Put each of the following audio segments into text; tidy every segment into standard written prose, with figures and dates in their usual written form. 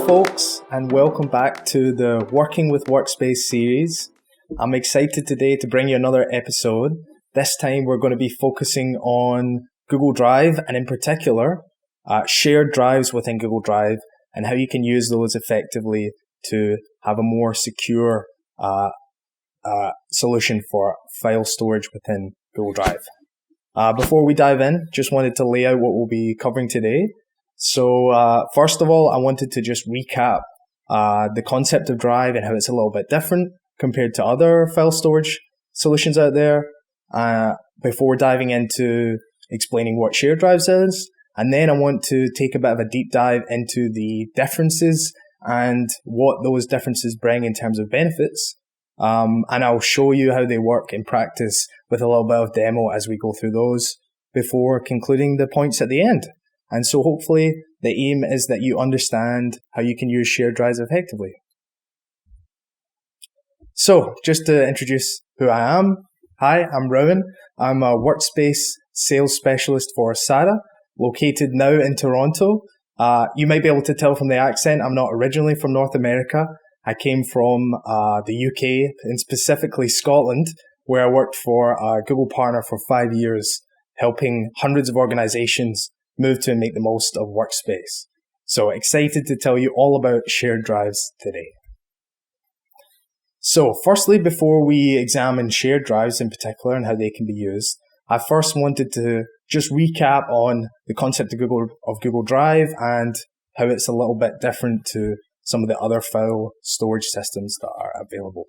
folks, and welcome back to the Working with Workspace series. I'm excited today to bring you another episode. This time we're going to be focusing on Google Drive, and in particular, shared drives within Google Drive and how you can use those effectively to have a more secure solution for file storage within Google Drive. Before we dive in, just wanted to lay out what we'll be covering today. So first of all, I wanted to just recap the concept of Drive and how it's a little bit different compared to other file storage solutions out there before diving into explaining what shared drives is. And then I want to take a bit of a deep dive into the differences and what those differences bring in terms of benefits. And I'll show you how they work in practice with a little bit of demo as we go through those before concluding the points at the end. And so hopefully the aim is that you understand how you can use shared drives effectively. So just to introduce who I am. Hi, I'm Rowan. I'm a workspace sales specialist for SADA, located now in Toronto. You might be able to tell from the accent, I'm not originally from North America. I came from the UK, and specifically Scotland, where I worked for a Google partner for 5 years, helping hundreds of organizations move to and make the most of Workspace. So excited to tell you all about shared drives today. So firstly, before we examine shared drives in particular and how they can be used, I first wanted to just recap on the concept of Google Drive and how it's a little bit different to some of the other file storage systems that are available.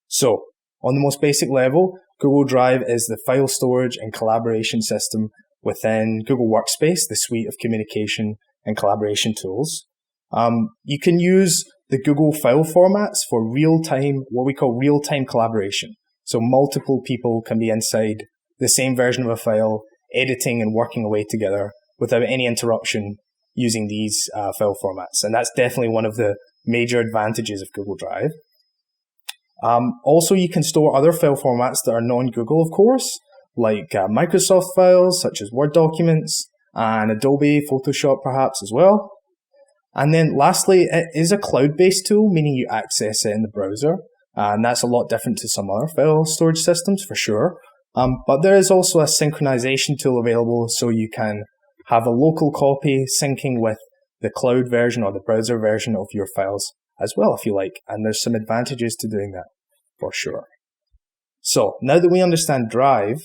So on the most basic level, Google Drive is the file storage and collaboration system within Google Workspace, the suite of communication and collaboration tools. You can use the Google file formats for real-time, what we call real-time collaboration. So multiple people can be inside the same version of a file, editing and working away together without any interruption using these file formats. And that's definitely one of the major advantages of Google Drive. Also, you can store other file formats that are non-Google, of course, like Microsoft files, such as Word documents, and Adobe Photoshop perhaps as well. And then lastly, it is a cloud-based tool, meaning you access it in the browser. And that's a lot different to some other file storage systems, for sure. But there is also a synchronization tool available, so you can have a local copy syncing with the cloud version or the browser version of your files as well, if you like. And there's some advantages to doing that, for sure. So now that we understand Drive,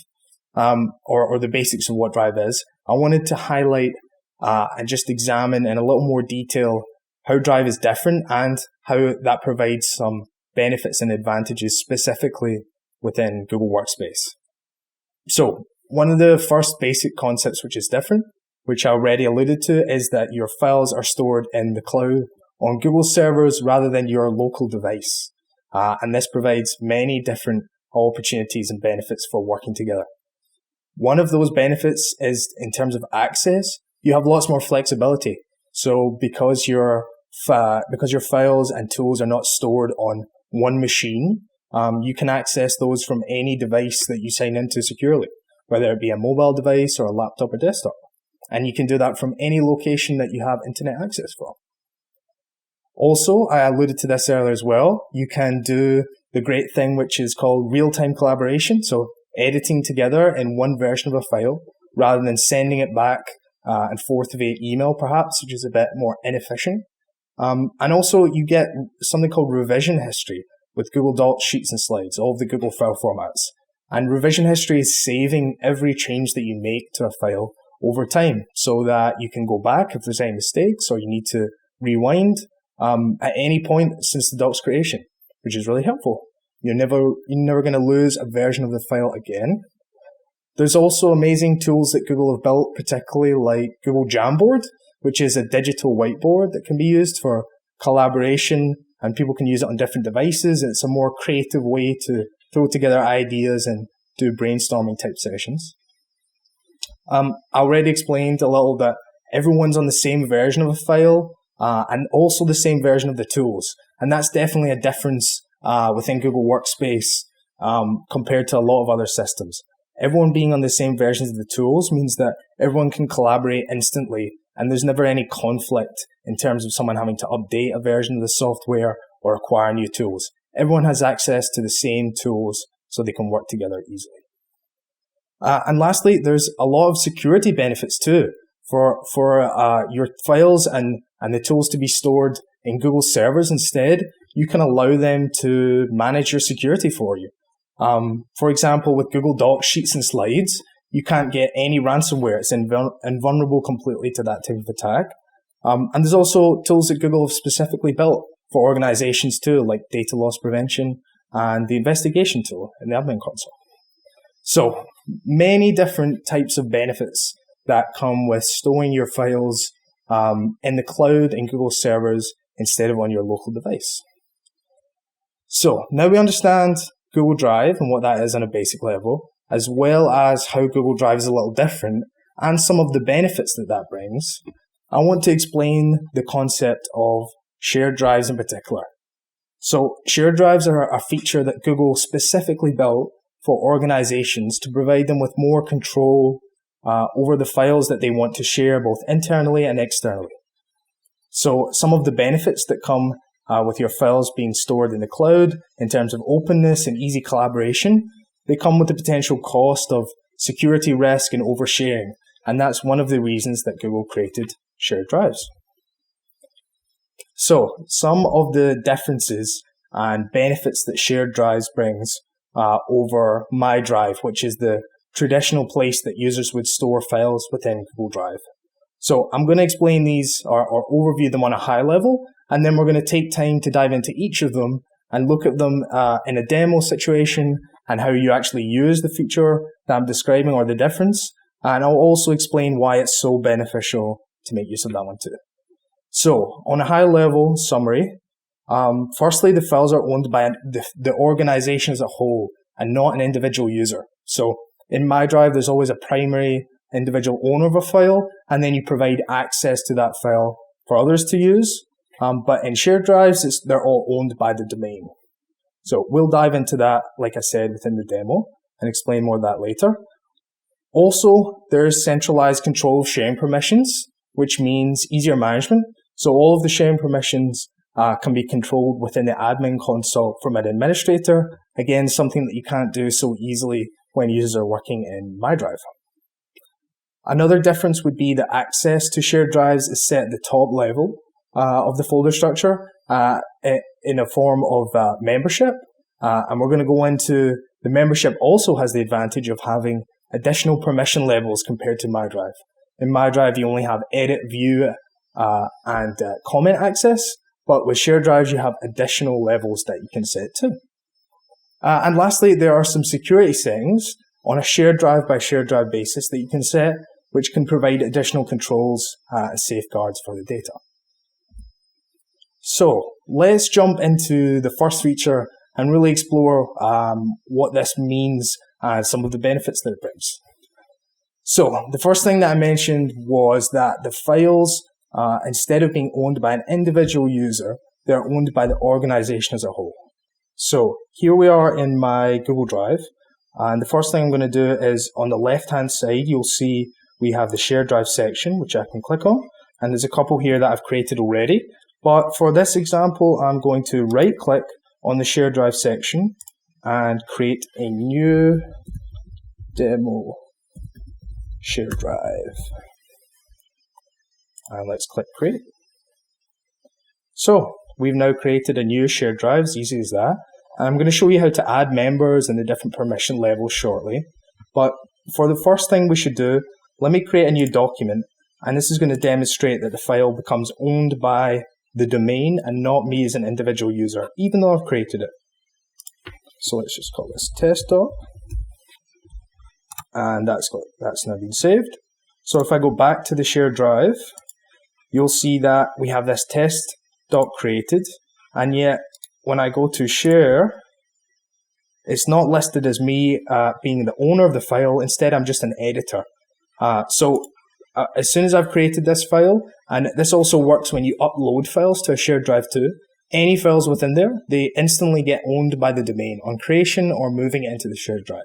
or the basics of what Drive is, I wanted to highlight and just examine in a little more detail how Drive is different and how that provides some benefits and advantages specifically within Google Workspace. So one of the first basic concepts which is different, which I already alluded to, is that your files are stored in the cloud on Google servers rather than your local device. And this provides many different opportunities and benefits for working together. One of those benefits is in terms of access, you have lots more flexibility. So because your files and tools are not stored on one machine, you can access those from any device that you sign into securely, whether it be a mobile device or a laptop or desktop. And you can do that from any location that you have internet access from. Also, I alluded to this earlier as well, you can do the great thing which is called real-time collaboration. So editing together in one version of a file rather than sending it back and forth via email perhaps, which is a bit more inefficient. And also you get something called revision history with Google Docs, Sheets and Slides, all of the Google file formats. And revision history is saving every change that you make to a file over time so that you can go back if there's any mistakes or you need to rewind at any point since the doc's creation, which is really helpful. You're never going to lose a version of the file again. There's also amazing tools that Google have built, particularly like Google Jamboard, which is a digital whiteboard that can be used for collaboration and people can use it on different devices. It's a more creative way to throw together ideas and do brainstorming type sessions. I already explained a little that everyone's on the same version of a file and also the same version of the tools. And that's definitely a difference within Google Workspace compared to a lot of other systems. Everyone being on the same versions of the tools means that everyone can collaborate instantly and there's never any conflict in terms of someone having to update a version of the software or acquire new tools. Everyone has access to the same tools so they can work together easily. And lastly, there's a lot of security benefits too. For your files and the tools to be stored in Google servers instead, you can allow them to manage your security for you. For example, with Google Docs, Sheets and Slides, you can't get any ransomware. It's invulnerable completely to that type of attack. And there's also tools that Google have specifically built for organizations too, like data loss prevention and the investigation tool in the admin console. So many different types of benefits that come with storing your files in the cloud in Google servers instead of on your local device. So now we understand Google Drive and what that is on a basic level, as well as how Google Drive is a little different and some of the benefits that that brings. I want to explain the concept of shared drives in particular. So shared drives are a feature that Google specifically built for organizations to provide them with more control over the files that they want to share both internally and externally. So some of the benefits that come with your files being stored in the cloud in terms of openness and easy collaboration, they come with the potential cost of security risk and oversharing. And that's one of the reasons that Google created shared drives. So some of the differences and benefits that shared drives brings over My Drive, which is the traditional place that users would store files within Google Drive. So I'm going to explain these or overview them on a high level, and then we're going to take time to dive into each of them and look at them in a demo situation and how you actually use the feature that I'm describing or the difference. And I'll also explain why it's so beneficial to make use of that one too. So on a high level summary, firstly, the files are owned by the organization as a whole and not an individual user. So in My Drive, there's always a primary individual owner of a file, and then you provide access to that file for others to use. But in shared drives, they're all owned by the domain. So we'll dive into that, like I said, within the demo and explain more of that later. Also, there's centralized control of sharing permissions, which means easier management. So all of the sharing permissions can be controlled within the admin console from an administrator. Again, something that you can't do so easily when users are working in My Drive. Another difference would be that access to shared drives is set at the top level of the folder structure in a form of membership. And we're going to go into the membership also has the advantage of having additional permission levels compared to My Drive. In My Drive, you only have edit, view, and comment access. But with shared drives, you have additional levels that you can set to. And lastly, there are some security settings on a shared drive by shared drive basis that you can set, which can provide additional controls and safeguards for the data. So let's jump into the first feature and really explore what this means and some of the benefits that it brings. So the first thing that I mentioned was that the files, instead of being owned by an individual user, they're owned by the organization as a whole. So here we are in my Google Drive. And the first thing I'm going to do is on the left-hand side, you'll see we have the shared drive section, which I can click on. And there's a couple here that I've created already. But for this example, I'm going to right-click on the shared drive section and create a new demo shared drive. And let's click create. So we've now created a new shared drive, as easy as that. And I'm going to show you how to add members and the different permission levels shortly. But for the first thing we should do, let me create a new document. And this is going to demonstrate that the file becomes owned by the domain and not me as an individual user, even though I've created it. So let's just call this test.doc. And that's now been saved. So if I go back to the shared drive, you'll see that we have this test.doc created, and yet when I go to share, it's not listed as me being the owner of the file. Instead, I'm just an editor. As soon as I've created this file, and this also works when you upload files to a shared drive too, any files within there, they instantly get owned by the domain on creation or moving it into the shared drive.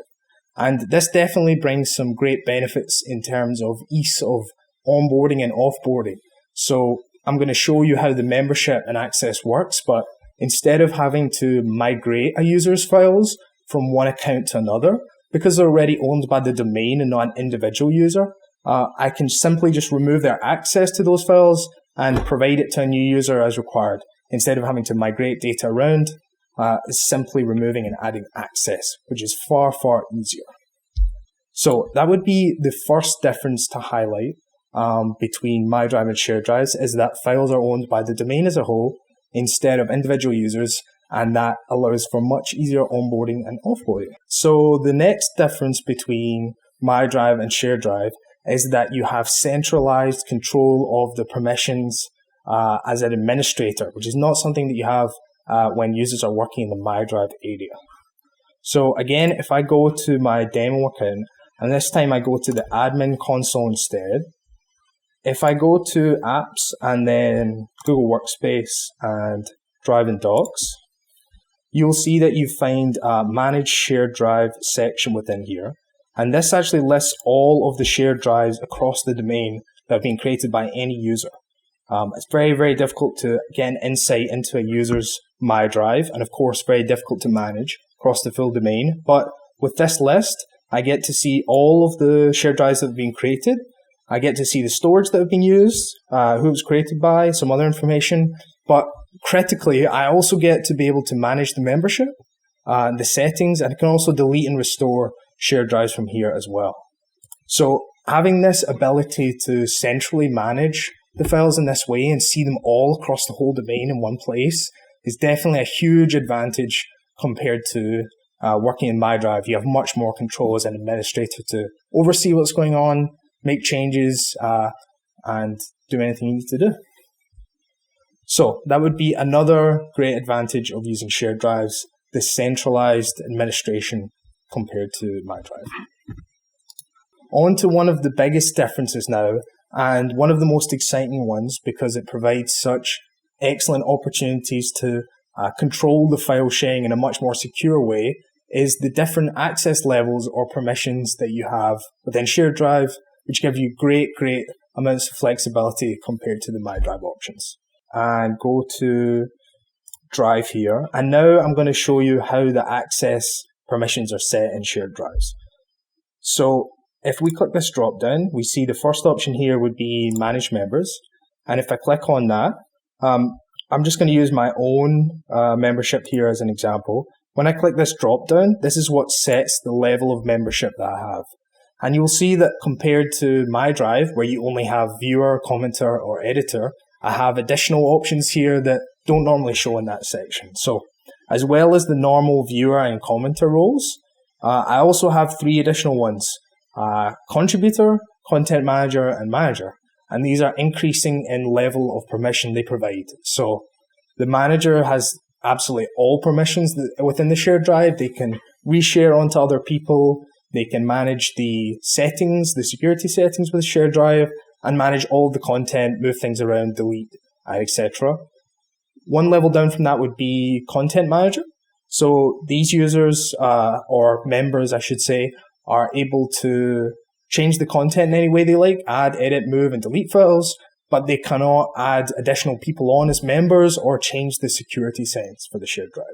And this definitely brings some great benefits in terms of ease of onboarding and offboarding. So I'm going to show you how the membership and access works, but instead of having to migrate a user's files from one account to another, because they're already owned by the domain and not an individual user, I can simply just remove their access to those files and provide it to a new user as required. Instead of having to migrate data around, it's simply removing and adding access, which is far, far easier. So that would be the first difference to highlight between MyDrive and shared drives, is that files are owned by the domain as a whole instead of individual users, and that allows for much easier onboarding and offboarding. So the next difference between MyDrive and shared drive is that you have centralized control of the permissions as an administrator, which is not something that you have when users are working in the MyDrive area. So again, if I go to my demo account, and this time I go to the admin console instead, if I go to apps and then Google Workspace and Drive and Docs, you'll see that you find a Manage Shared Drive section within here. And this actually lists all of the shared drives across the domain that have been created by any user. It's very, very difficult to get insight into a user's MyDrive, and of course, very difficult to manage across the full domain. But with this list, I get to see all of the shared drives that have been created. I get to see the storage that have been used, who it was created by, some other information. But critically, I also get to be able to manage the membership, the settings, and I can also delete and restore shared drives from here as well. So having this ability to centrally manage the files in this way and see them all across the whole domain in one place is definitely a huge advantage compared to working in MyDrive. You have much more control as an administrator to oversee what's going on, make changes, and do anything you need to do. So that would be another great advantage of using shared drives, the centralized administration compared to MyDrive. On to one of the biggest differences now, and one of the most exciting ones because it provides such excellent opportunities to control the file sharing in a much more secure way, is the different access levels or permissions that you have within shared drive, which give you great amounts of flexibility compared to the MyDrive options. And go to Drive here. And now I'm going to show you how the access permissions are set in shared drives. So if we click this drop down, we see the first option here would be Manage Members. And if I click on that, I'm just going to use my own membership here as an example. When I click this drop down, this is what sets the level of membership that I have. And you'll see that compared to MyDrive, where you only have viewer, commenter, or editor, I have additional options here that don't normally show in that section. So as well as the normal viewer and commenter roles, I also have 3 additional ones: contributor, content manager, and manager. And these are increasing in level of permission they provide. So the manager has absolutely all permissions within the shared drive. They can reshare onto other people. They can manage the settings, the security settings with the shared drive, and manage all the content, move things around, delete, etc. One level down from that would be Content Manager. So these users, or members, I should say, are able to change the content in any way they like, add, edit, move, and delete files, but they cannot add additional people on as members or change the security settings for the shared drive.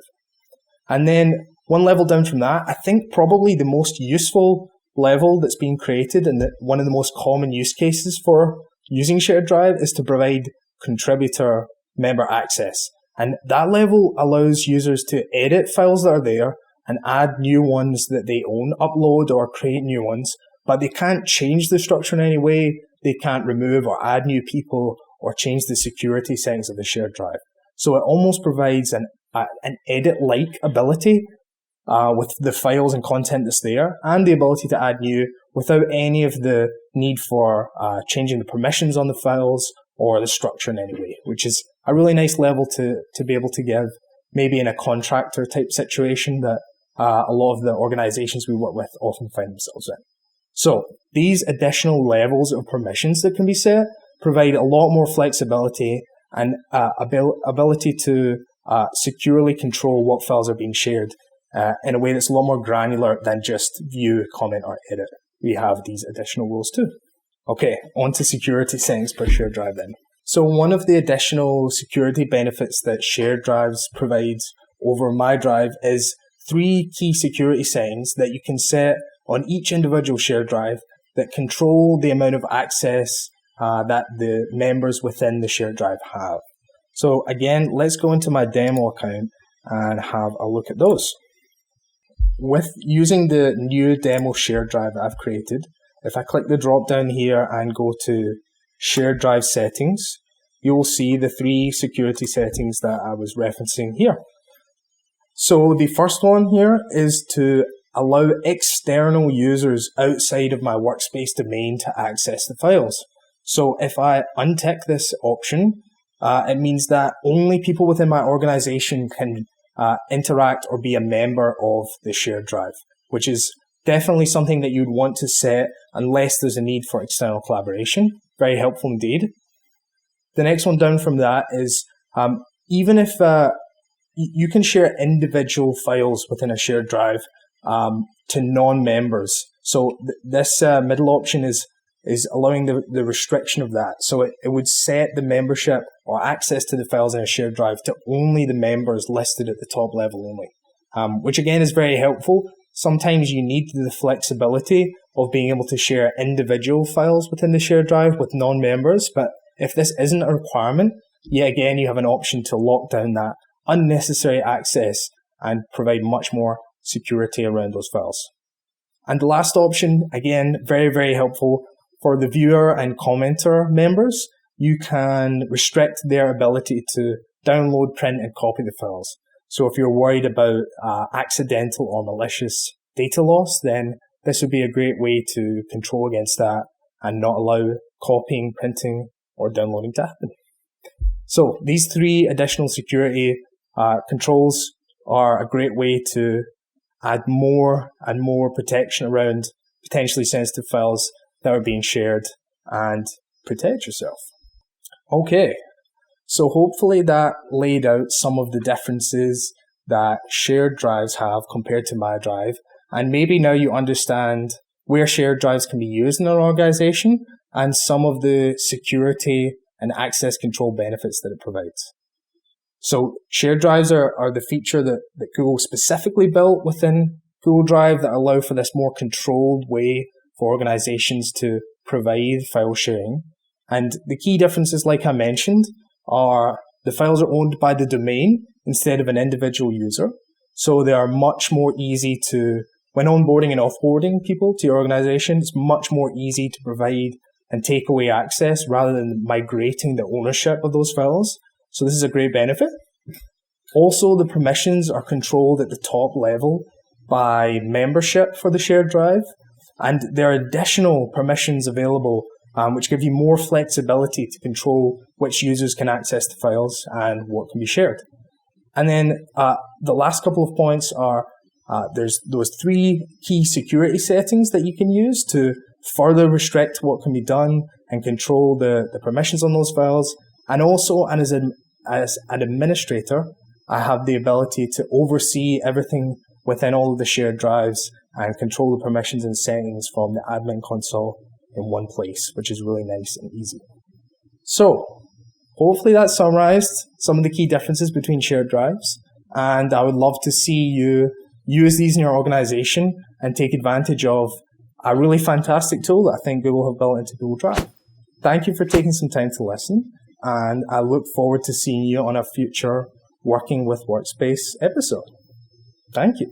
And then one level down from that, I think probably the most useful level that's being created and one of the most common use cases for using shared drive is to provide contributor member access. And that level allows users to edit files that are there and add new ones that they own, upload or create new ones, but they can't change the structure in any way. They can't remove or add new people or change the security settings of the shared drive. So it almost provides an edit-like ability with the files and content that's there and the ability to add new without any of the need for changing the permissions on the files or the structure in any way, which is a really nice level to be able to give maybe in a contractor type situation that a lot of the organizations we work with often find themselves in. So these additional levels of permissions that can be set provide a lot more flexibility and ability to securely control what files are being shared in a way that's a lot more granular than just view, comment, or edit. We have these additional rules too. Okay, on to security settings per shared drive then. So one of the additional security benefits that shared drives provides over my drive is 3 key security settings that you can set on each individual shared drive that control the amount of access that the members within the shared drive have. So again, let's go into my demo account and have a look at those. With using the new demo shared drive that I've created, if I click the drop down here and go to shared drive settings, you will see the 3 security settings that I was referencing here. So the first one here is to allow external users outside of my workspace domain to access the files. So if I untick this option, it means that only people within my organization can interact or be a member of the shared drive, which is definitely something that you'd want to set unless there's a need for external collaboration. Very helpful indeed. The next one down from that is even if you can share individual files within a shared drive to non-members. So this middle option is allowing the restriction of that. So it would set the membership or access to the files in a shared drive to only the members listed at the top level only, which again is very helpful. Sometimes you need the flexibility of being able to share individual files within the shared drive with non-members, but if this isn't a requirement, yet again you have an option to lock down that unnecessary access and provide much more security around those files. And the last option, again, very, very helpful for the viewer and commenter members. You can restrict their ability to download, print, and copy the files. So if you're worried about accidental or malicious data loss, then this would be a great way to control against that and not allow copying, printing, or downloading to happen. So these 3 additional security controls are a great way to add more and more protection around potentially sensitive files that are being shared and protect yourself. Okay, so hopefully that laid out some of the differences that shared drives have compared to my drive, and maybe now you understand where shared drives can be used in an organization and some of the security and access control benefits that it provides. So shared drives are the feature that Google specifically built within Google Drive that allow for this more controlled way for organizations to provide file sharing. And the key differences, like I mentioned, are the files are owned by the domain instead of an individual user. So they are much more easy to, when onboarding and offboarding people to your organization, it's much more easy to provide and take away access rather than migrating the ownership of those files. So this is a great benefit. Also, the permissions are controlled at the top level by membership for the shared drive. And there are additional permissions available which give you more flexibility to control which users can access the files and what can be shared. And then the last couple of points are there's those 3 key security settings that you can use to further restrict what can be done and control the permissions on those files. And also, and as an administrator, I have the ability to oversee everything within all of the shared drives and control the permissions and settings from the admin console in one place, which is really nice and easy. So, hopefully that summarized some of the key differences between shared drives, and I would love to see you use these in your organization and take advantage of a really fantastic tool that I think Google have built into Google Drive. Thank you for taking some time to listen, and I look forward to seeing you on a future Working with Workspace episode. Thank you.